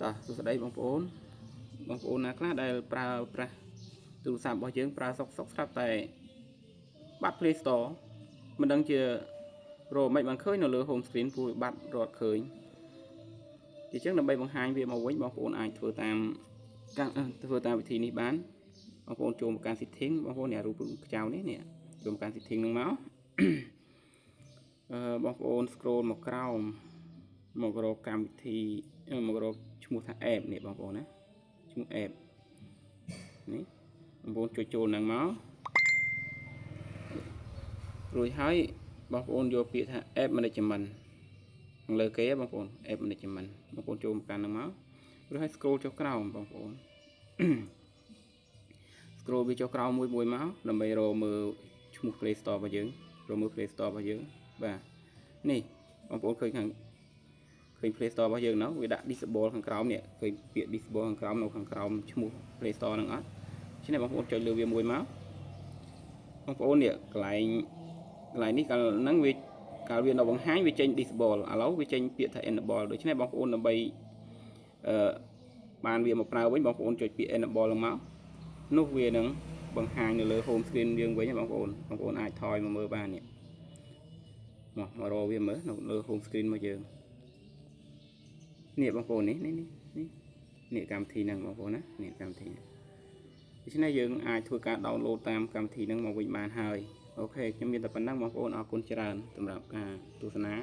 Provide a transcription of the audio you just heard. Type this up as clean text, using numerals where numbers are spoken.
តោះសួស្តីបងប្អូនណាខ្លះដែលប្រើប្រាស់ទូរស័ព្ទរបស់យើងប្រើសុកស្រាប់តែបាត់ Play Store មិនដឹងជារកមិនបានឃើញនៅលើ home screen ព្រោះបាត់រត់ឃើញជាចឹងដើម្បីបង្ហាញវាមកវិញបងប្អូនអាចធ្វើតាមវិធីនេះបានបងប្អូនចូលមកកាន់ setting បងប្អូនអ្នករូបខ្ចៅនេះចូលមកកាន់ setting នឹងមកបងប្អូន scroll មកក្រោមមករកកម្មវិធីមករកឈ្មោះថា app នេះបងប្អូនណាឈ្មោះ app នេះបងប្អូនចុចចូលនឹងមករួចហើយបងប្អូនយកពាក្យថា app management ខាងលើគេបងប្អូន app management បងប្អូនចូលមកកាន់នឹងមករួចហើយ scroll ចុះក្រោមបងប្អូន scroll វាចុះក្រោមមួយមកដើម្បីរកមើលឈ្មោះ Play Store របស់យើងរកមើល Play Store របស់យើងបាទនេះបងប្អូនឃើញPlay Store របស់យើងនោះវាដាក់ disable ខាងក្រោមនេះឃើញពាក្យ disable ខាងក្រោមនៅខាងក្រោមឈ្មោះ Play Store ហ្នឹងអត់ដូច្នេះបងប្អូនចុចលើវាមួយមកបងប្អូននេះកន្លែងនេះកាលហ្នឹងវានៅបង្ហាញវាចេញ disable ឥឡូវវាចេញពាក្យថា enable ដូច្នេះបងប្អូនដើម្បីបានវាមកប្រើវិញបងប្អូនចុចពាក្យ enable ឡើងមកនោះវានឹងបង្ហាញនៅលើ home screen យើងវិញបងប្អូនអាចថយមកមើលបាននេះមករកវាមើលនៅលើ home screen មកយើងនេះបងប្អូននេះកម្មវិធីហ្នឹងបងប្អូនណានេះកម្មវិធីដូច្នេះយើងអាចធ្វើការ download តាមកម្មវិធីហ្នឹងមកវិញបានហើយអូខេខ្ញុំមានតែប៉ុណ្ណឹងបងប្អូនអរគុណច្រើនសម្រាប់ការទស្សនា